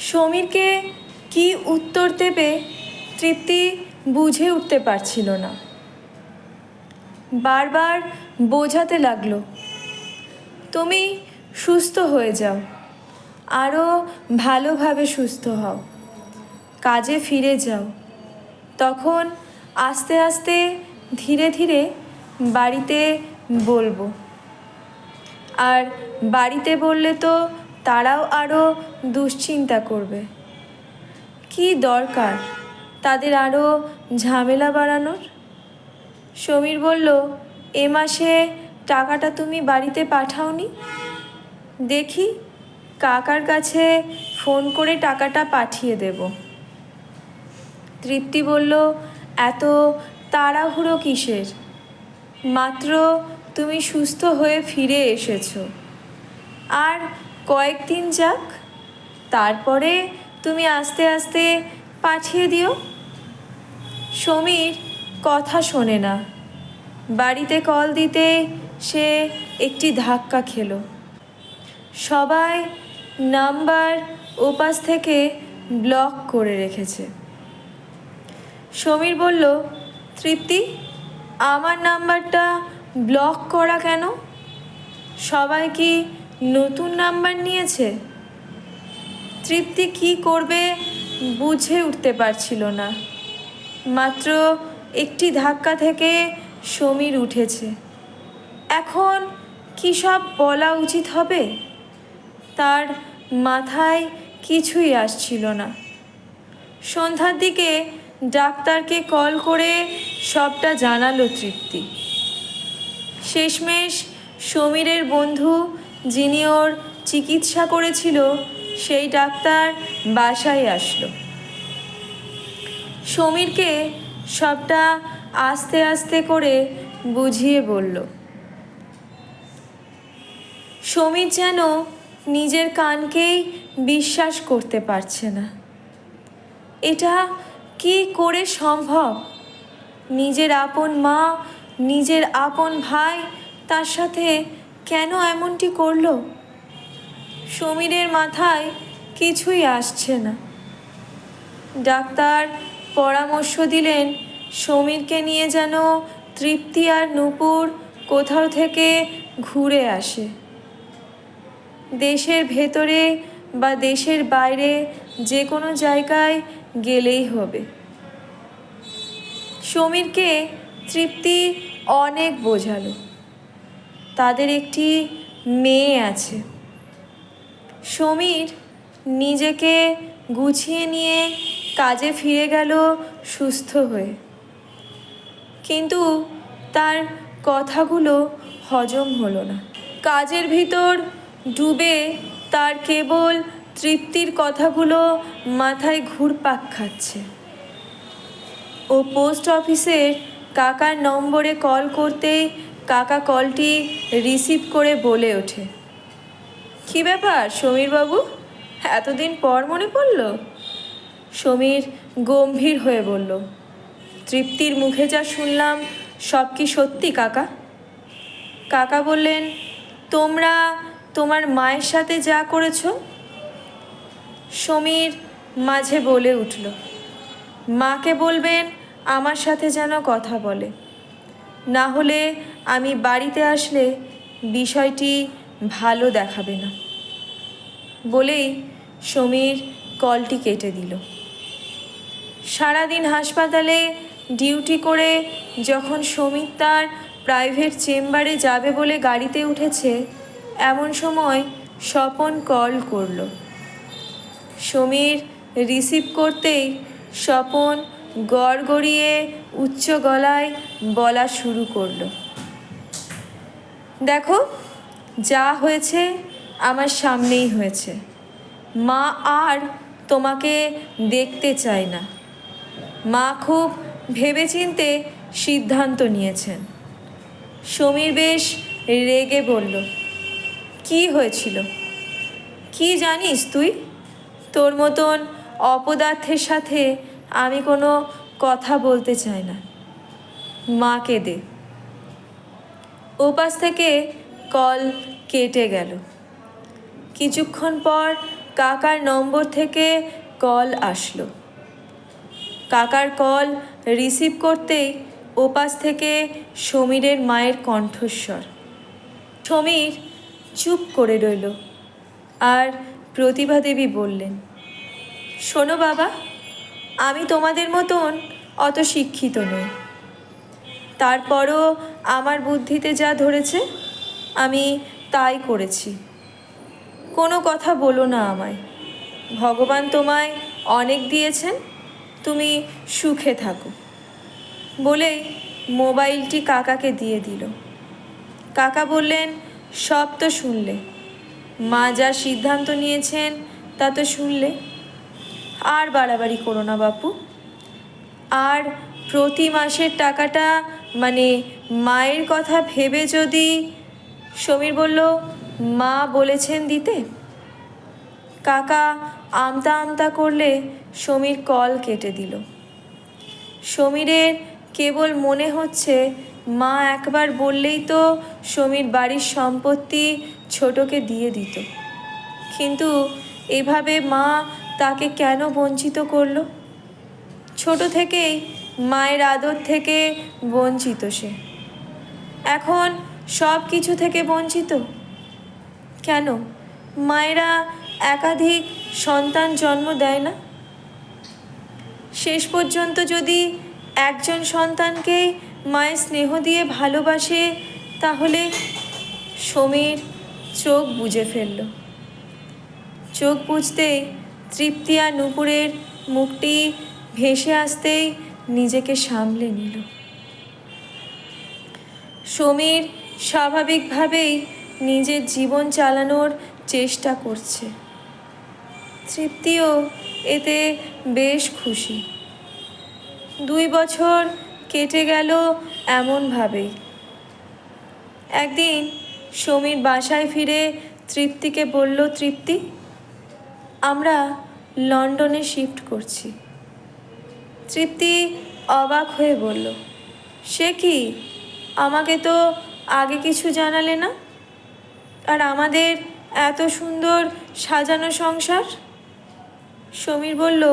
সমীরকে কি উত্তর দেবে তৃপ্তি বুঝে উঠতে পারছিল না। বারবার বোঝাতে লাগলো, তুমি সুস্থ হয়ে যাও, আরও ভালোভাবে সুস্থ হও, কাজে ফিরে যাও, তখন আস্তে আস্তে ধীরে ধীরে বাড়িতে বলবো। আর বাড়িতে বললে তো তারাও আরও দুশ্চিন্তা করবে। কি দরকার তাদের আরও ঝামেলা বাড়ানোর? সমীর বলল, এ মাসে টাকাটা তুমি বাড়িতে পাঠাওনি? দেখি কাকার কাছে ফোন করে টাকাটা পাঠিয়ে দেব। তৃপ্তি বলল, এত তাড়াহুড়ো কিসের? মাত্র তুমি সুস্থ হয়ে ফিরে এসেছো, আর কয়েকদিন যাক, তারপরে তুমি আস্তে আস্তে পাঠিয়ে দিও। সমীর কথা শোনে না। বাড়িতে কল দিতে সে একটি ধাক্কা খেলো। সবাই নাম্বার ওপাশ থেকে ব্লক করে রেখেছে। সমীর বলল, তৃপ্তি, আমার নাম্বারটা ব্লক করা কেন? সবাই কি নতুন নাম্বার নিয়েছে? তৃপ্তি কি করবে বুঝে উঠতে পারছিল না। মাত্র একটি ধাক্কা থেকে সমীর উঠেছে। এখন কী সব বলা উচিত হবে তার মাথায় কিছুই আসছিল না। সন্ধ্যার দিকে ডাক্তারকে কল করে সবটা জানালো তৃপ্তি। শেষমেশ সমীরের বন্ধু, যিনি ওর চিকিৎসা করেছিল, সেই ডাক্তার বাসায় আসলো। সমীরকে সবটা আস্তে আস্তে করে বুঝিয়ে বলল। সমীর যেন নিজের কানকেই বিশ্বাস করতে পারছে না। এটা কি করে সম্ভব? নিজের আপন মা, নিজের আপন ভাই তার সাথে কেন এমনটি করলো? সমীরের মাথায় কিছুই আসছে না। ডাক্তার পরামর্শ দিলেন সমীরকে নিয়ে যেন তৃপ্তি আর নূপুর কোথাও থেকে ঘুরে আসে। দেশের ভেতরে বা দেশের বাইরে যে কোনো জায়গায় গেলেই হবে। সমীরকে তৃপ্তি অনেক বোঝালো। তাদের একটি মেয়ে আছে। সমীর নিজেকে গুছিয়ে নিয়ে কাজে ফিরে গেল সুস্থ হয়ে। কিন্তু তার কথাগুলো হজম হলো না। কাজের ভিতর ডুবে তার কেবল তৃপ্তির কথাগুলো মাথায় ঘুরপাক খাচ্ছে। ও পোস্ট অফিসের কাকার নম্বরে কল করতেই কাকা কলটি রিসিভ করে বলে ওঠে, কী ব্যাপার সমীরবাবু, এতদিন পর মনে পড়ল? সমীর গম্ভীর হয়ে বলল, তৃপ্তির মুখে যা শুনলাম সব কি সত্যি কাকা? কাকা বললেন, তোমরা তোমার মায়ের সাথে যা করেছ? সমীর মাঝে বলে উঠল, মাকে বলবেন আমার সাথে যেন কথা বলে, না হলে আমি বাড়িতে আসলে বিষয়টি ভালো দেখাবে না। বলেই সমীর কলটি কেটে দিল। সারাদিন হাসপাতালে ডিউটি করে যখন সমীর তার প্রাইভেট চেম্বারে যাবে বলে গাড়িতে উঠেছে, এমন সময় স্বপন কল করল। সমীর রিসিভ করতেই স্বপন গড়গড়িয়ে উচ্চ গলায় বলা শুরু করল, দেখো, যা হয়েছে আমার সামনেই হয়েছে। মা আর তোমাকে দেখতে চায় না। মা খুব ভেবেচিন্তে সিদ্ধান্ত নিয়েছেন। সমীর বেশ রেগে বলল, কি হয়েছিল? কি জানিস তুই? তোর মতন অপদার্থের সাথে আমি কোনো কথা বলতে চাই না। মাকে দে। ওপাশ থেকে কল কেটে গেল। কিছুক্ষণ পর কাকার নম্বর থেকে কল আসলো। কাকার কল রিসিভ করতেই ওপাশ থেকে সমীরের মায়ের কণ্ঠস্বর। সমীর চুপ করে রইল, আর প্রতিভা দেবী বললেন, শোনো বাবা, আমি তোমাদের মতন অত শিক্ষিত নই, তারপরও আমার বুদ্ধিতে যা ধরেছে আমি তাই করেছি। কোনো কথা বলো না আমায়, ভগবান তোমায় অনেক দিয়েছেন, তুমি সুখে থাকো। বলেই মোবাইলটি কাকাকে দিয়ে দিল। কাকা বললেন, সব তো শুনলে, মা যা সিদ্ধান্ত নিয়েছেন তা তো শুনলে, আর বাড়াবাড়ি করো না বাপু। আর প্রতি মাসের টাকাটা মানে মায়ের কথা ভেবে যদি, সমীর বলল, মা বলেছেন দিতে। কাকা আমতা আমতা করলে সমীর কল কেটে দিল। সমীরের কেবল মনে হচ্ছে মা একবার বললেই তো সমীর বাড়ির সম্পত্তি ছোটকে দিয়ে দিত, কিন্তু এভাবে মা তাকে কেন বঞ্চিত করলো? ছোট থেকেই মায়ের আদর থেকে বঞ্চিত সে, এখন সব কিছু থেকে বঞ্চিত কেন? মায়েরা একাধিক সন্তান জন্ম দেয় না? শেষ পর্যন্ত যদি একজন সন্তানকেই মায়ের স্নেহ দিয়ে ভালোবাসে, তাহলে সমীর চোখ বুজে ফেলল। চোখ বুজতেই তৃপ্তি আর নূপুরের মুখটি ভেসে আসতেই নিজেকে সামলে নিল। সমীর স্বাভাবিকভাবেই নিজের জীবন চালানোর চেষ্টা করছে। তৃপ্তিও এতে বেশ খুশি। 2 বছর কেটে গেল এমনভাবেই। একদিন সমীর বাসায় ফিরে তৃপ্তিকে বলল, তৃপ্তি, আমরা লন্ডনে শিফট করছি। তৃপ্তি অবাক হয়ে বলল, সে কি? আমাকে তো আগে কিছু জানালে না, আর আমাদের এত সুন্দর সাজানো সংসার। সমীর বলল,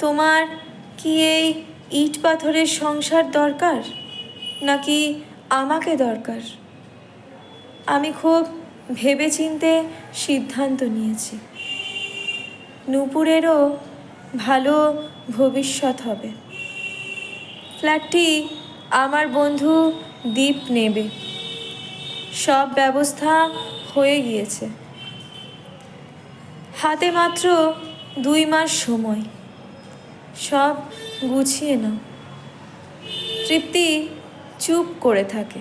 তোমার কি এই ইট পাথরের সংসার দরকার, নাকি আমাকে দরকার? আমি খুব ভেবেচিন্তে সিদ্ধান্ত নিয়েছি, নূপুরেরও ভালো ভবিষ্যৎ হবে। ফ্ল্যাটটি আমার বন্ধু দীপ নেবে, সব ব্যবস্থা হয়ে গিয়েছে। হাতে মাত্র 2 মাস সময়, সব গুছিয়ে নাও। তৃপ্তি চুপ করে থাকে।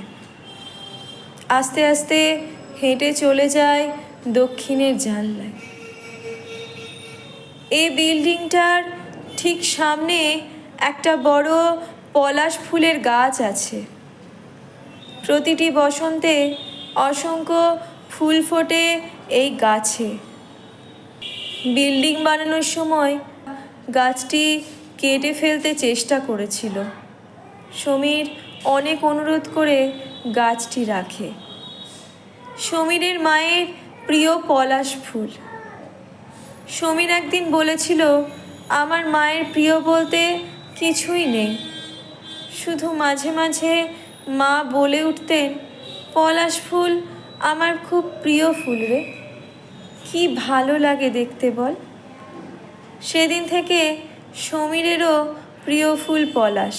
আস্তে আস্তে হেঁটে চলে যায় দক্ষিণের জানলায়। এই বিল্ডিংটার ঠিক সামনে একটা বড় পলাশ ফুলের গাছ আছে। প্রতিটি বসন্তে অসংখ্য ফুল ফোটে এই গাছে। বিল্ডিং বানানোর সময় গাছটি কেটে ফেলতে চেষ্টা করেছিল। সমীর অনেক অনুরোধ করে গাছটি রাখে। সমীরের মায়ের প্রিয় পলাশ ফুল। সমীর একদিন বলেছিল, আমার মায়ের প্রিয় বলতে কিছুই নেই, শুধু মাঝে মাঝে মা বলে উঠতেন, পলাশ ফুল আমার খুব প্রিয় ফুল রে, কি ভালো লাগে দেখতে বল। সেদিন থেকে সমীরেরও প্রিয় ফুল পলাশ।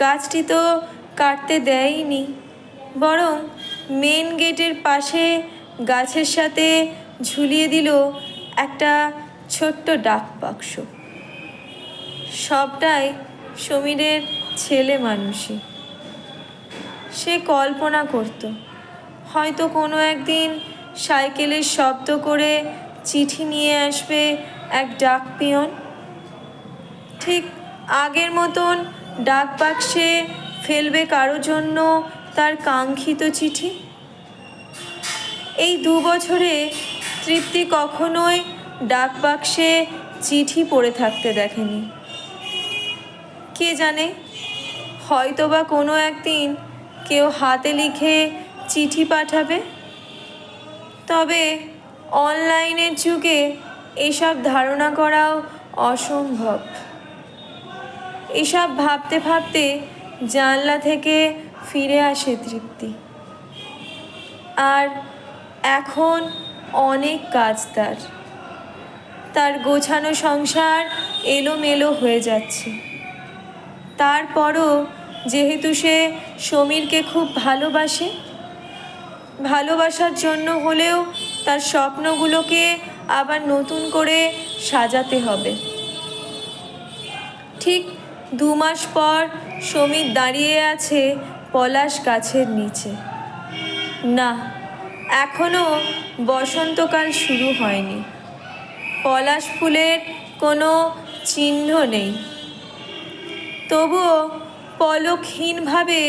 গাছটি তো কাটতে দেয়নি, বরং মেন গেটের পাশে গাছের সাথে ঝুলিয়ে দিল একটা ছোট্ট ডাক বাক্স। সবটাই সমীরের ছেলে মানুষই। সে কল্পনা করত, হয়তো কোনো একদিন সাইকেলের শব্দ করে চিঠি নিয়ে আসবে এক ডাক পিয়ন, ঠিক আগের মতন ডাক বাক্সে ফেলবে কারো জন্য তার কাঙ্ক্ষিত চিঠি। এই 2 বছরে তৃপ্তি কখনোই ডাক বাক্সে চিঠি পড়ে থাকতে দেখেনি। কে জানে, হয়তোবা কোনো একদিন কেউ হাতে লিখে চিঠি পাঠাবে। তবে অনলাইনের যুগে এসব ধারণা করাও অসম্ভব। এসব ভাবতে ভাবতে জানলা থেকে ফিরে আসে তৃপ্তি। আর এখন অনেক কাজ তার গোছানো সংসার এলোমেলো হয়ে যাচ্ছে। তারপরও যেহেতু সে সমীরকে খুব ভালোবাসার জন্য হলেও তার স্বপ্নগুলোকে আবার নতুন করে সাজাতে হবে। ঠিক 2 মাস পর সমীর দাঁড়িয়ে আছে পলাশ গাছের নিচে। না, এখনও বসন্তকাল শুরু হয়নি। পলাশ ফুলের কোনো চিহ্ন নেই। তবুও পলকহীনভাবে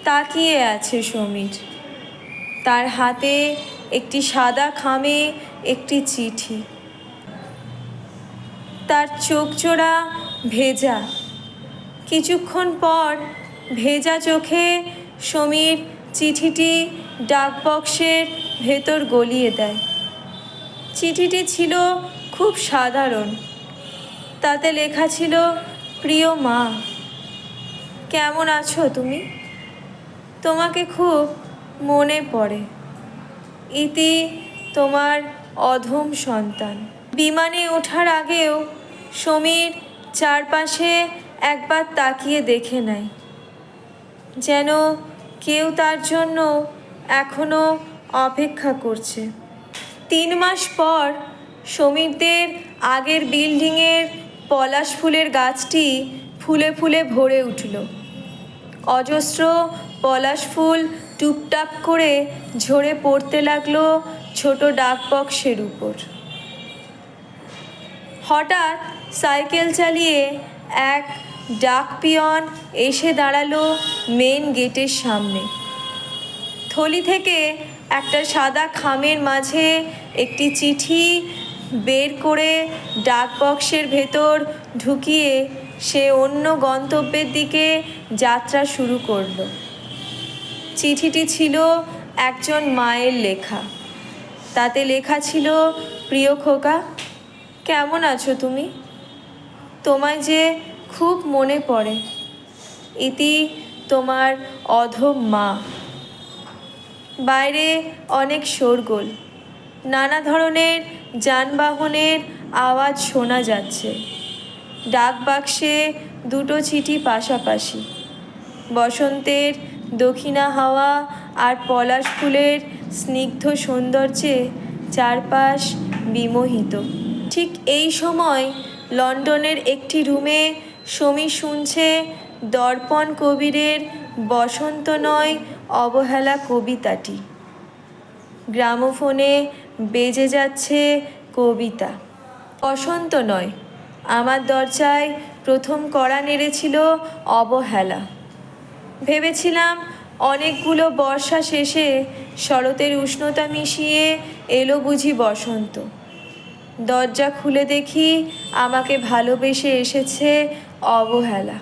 তাকিয়ে আছে সমীর। তার হাতে একটি সাদা খামে একটি চিঠি। তার চোখজোড়া ভেজা। কিছুক্ষণ পর ভেজা চোখে সমীর চিঠিটি ডাকবক্সের ভেতর গলিয়ে দেয়। চিঠিটি ছিল খুব সাধারণ। তাতে লেখা ছিল, প্রিয় মা, কেমন আছো তুমি? তোমাকে খুব মনে পড়ে। ইতি, তোমার অধম সন্তান। বিমানে ওঠার আগেও সমীর চারপাশে একবার তাকিয়ে দেখে নেয়, যেন কেউ তার জন্য এখনো অপেক্ষা করছে। 3 মাস পর সমীরদের আগের বিল্ডিংয়ের পলাশ ফুলের গাছটি ফুলে ফুলে ভরে উঠল। অজস্র পলাশ ফুল টুপটাপ করে ঝরে পড়তে লাগলো ছোট ডাকবক্সের উপর। হঠাৎ সাইকেল চালিয়ে এক ডাক পিয়ন এসে দাঁড়ালো মেন গেটের সামনে। থলি থেকে একটা সাদা খামের মাঝে একটি চিঠি বের করে ডাকবক্সের ভেতর ঢুকিয়ে সে অন্য গন্তব্যের দিকে যাত্রা শুরু করলো। চিঠিটি ছিল একজন মায়ের লেখা। তাতে লেখা ছিল, প্রিয় খোকা, কেমন আছো তুমি? তোমায় যে খুব মনে পড়ে। ইতি, তোমার অধম মা। বাইরে অনেক শোরগোল। নানা ধরনের যানবাহনের আওয়াজ শোনা যাচ্ছে। ডাকবাক্সে 2টো চিঠি পাশাপাশি। বসন্তের দক্ষিণা হাওয়া আর পলাশ ফুলের স্নিগ্ধ সৌন্দর্যে চারপাশ বিমোহিত। ঠিক এই সময় লন্ডনের একটি রুমে সমীর শুনছে দর্পণ কবিরের বসন্ত নয় অবহেলা কবিতাটি। গ্রামোফোনে বেজে যাচ্ছে কবিতা। বসন্ত নয়, আমার দরজায় প্রথম কড়া নেড়েছিল অবহেলা। ভেবেছিলাম অনেকগুলো বর্ষা শেষে শরতের উষ্ণতা মিশিয়ে এলো বুঝি বসন্ত। দরজা খুলে দেখি আমাকে ভালোবেসে এসেছে অবহেলা।